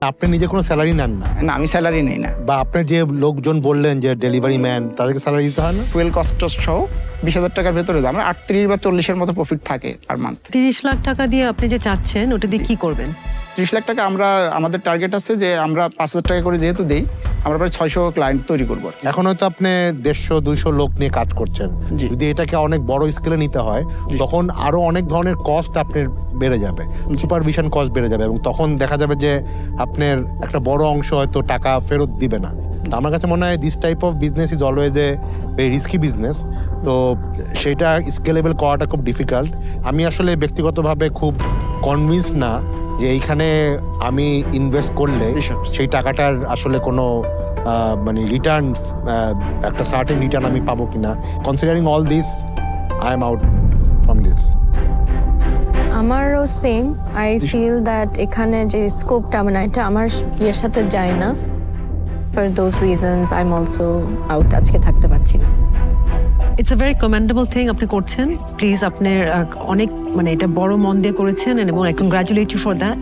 আপনি নিজে কোনো স্যালারি নেন না? না, আমি স্যালারি নেই না। বা আপনি যে লোকজন বললেন যে ডেলিভারি ম্যান, তাদেরকে স্যালারি দিতে হয় না? ফুয়েল কস্ট সহ 20,000 টাকার ভেতরে আমরা 38 বা 40-এর মতো প্রফিট থাকে পার মান্থ। 30 লাখ টাকা দিয়ে আপনি যে চাচ্ছেন ওটা দিয়ে কি করবেন? 30 লাখ টাকা আমাদের টার্গেট আছে যে আমরা 5,000 টাকা করে যেহেতু দেই, আমরা প্রায় 600 ক্লায়েন্ট তৈরি করবো। এখন হয়তো আপনি 150-200 লোক নিয়ে কাজ করছেন। যদি এটাকে অনেক বড় স্কেলে নিতে হয়, তখন আরো অনেক ধরনের কস্ট আপনার বেড়ে যাবে, সুপারভিশন কস্ট বেড়ে যাবে, এবং তখন দেখা যাবে যে আপনার একটা বড় অংশ হয়তো টাকা ফেরত দিবে না। আমার কাছে মনে হয় this type of business is always a very risky business. তো সেটা স্কেলেবল করাটা খুব ডিফিকাল্ট। আমি আসলে ব্যক্তিগতভাবে খুব কনভিন্স না যে এইখানে আমি ইনভেস্ট করলে সেই টাকাটার আসলে কোনো মানে রিটার্ন, একটা সার্টেন রিটার্ন আমি পাবো কিনা। Considering all this, I am out from this. আমারও সেম। আই ফিল দ্যাট এখানে যে স্কোপটা, মানে এটা আমার ইয়ের সাথে যায় না। For those reasons I am also out, আজকে থাকতে পারছি না। It's a very commendable thing আপনি করছেন। প্লিজ, আপনি অনেক মানে এটা বড় মন দিয়ে করেছেন এবং I congratulate you for that.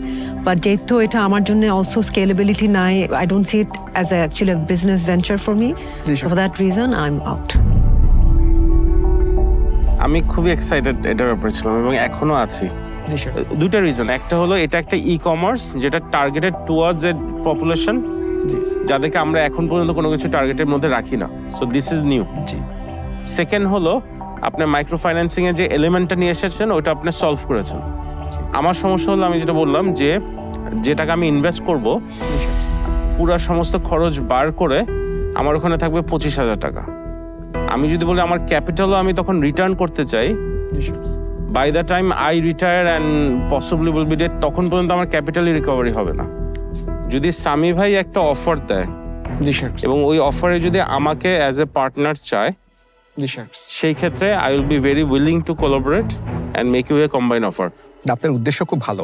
But যেহেতু এটা আমার জন্য অলসো স্কেলেবিলিটি নাই, I don't see it as actually a business venture for me. For that reason I am out. আমি খুবই এক্সাইটেড এটার ব্যাপারে ছিলাম এবং এখনো আছি। দুটা রিজন। একটা হলো এটা একটা ই কমার্স যেটা টার্গেটেড টুয়ার্ডস এ পপুলেশন, যাদেরকে আমরা এখন পর্যন্ত কোনো কিছু টার্গেটের মধ্যে রাখি না। So this is new. Second হলো আপনার মাইক্রো ফাইন্যান্সিং এর যে এলিমেন্টটা নিয়ে এসেছেন ওটা আপনি সলভ করেছেন। আমার সমস্যা হলো, আমি যেটা বললাম যে টাকা আমি ইনভেস্ট করব, পুরো সমস্ত খরচ বার করে আমার ওখানে থাকবে 25,000 টাকা। আমি যদি বলি আমার ক্যাপিটালও আমি তখন রিটার্ন করতে চাই, by the time I retire and possibly will be dead, তখন পর্যন্ত আমার ক্যাপিটালই রিকভারি হবে না। যদি সামি ভাই একটা অফার দেয় এবং ওই অফারে যদি আমাকে অ্যাজ এ পার্টনার চায়, সেই ক্ষেত্রে I will be very willing to collaborate and make you a combine offer. আপনার উদ্দেশ্য খুব ভালো।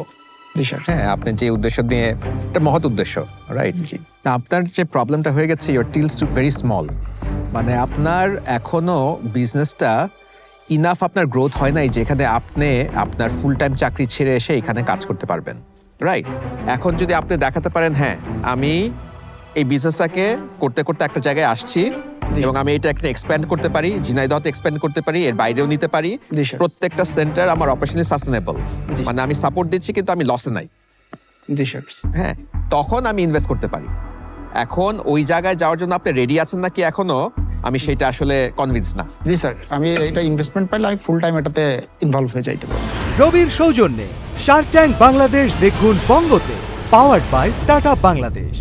হ্যাঁ, আপনি যে উদ্দেশ্য নিয়ে, একটা মহৎ উদ্দেশ্য, রাইট? না, আপনার যে প্রবলেমটা হয়ে গেছে, ইউর টিলস টু ভেরি স্মল। মানে আপনার এখনো বিজনেসটা ইনাফ আপনার গ্রোথ হয় নাই যেখানে আপনি আপনার ফুল টাইম চাকরি ছেড়ে এসে এখানে কাজ করতে পারবেন, রাইট? এখন যদি আপনি দেখাতে পারেন, হ্যাঁ আমি এই বিজনেসটাকে করতে করতে একটা জায়গায় আসছি এবং আমি এটা একটা এক্সপ্যান্ড করতে পারি, ঝিনাইদহতে এক্সপ্যান্ড করতে পারি, এর বাইরেও নিতে পারি, প্রত্যেকটা সেন্টার আমার অপারেশনে সাস্টেনেবল, মানে আমি সাপোর্ট দিচ্ছি কিন্তু আমি লসে নাই, হ্যাঁ, তখন আমি ইনভেস্ট করতে পারি। এখন ওই জায়গায় যাওয়ার জন্য আপনি রেডি আছেন নাকি এখনো, আমি সেটা আসলে কনভিন্স না। জি স্যার, আমি এটা ইনভেস্টমেন্ট পাইলে আমি ফুল টাইম এটাতে ইনভলভ হয়ে যাইতে পারি। রবির সৌজন্যে শার্ক ট্যাঙ্ক বাংলাদেশ দেখুন বঙ্গতে, পাওয়ার্ড বাই স্টার্টআপ বাংলাদেশ।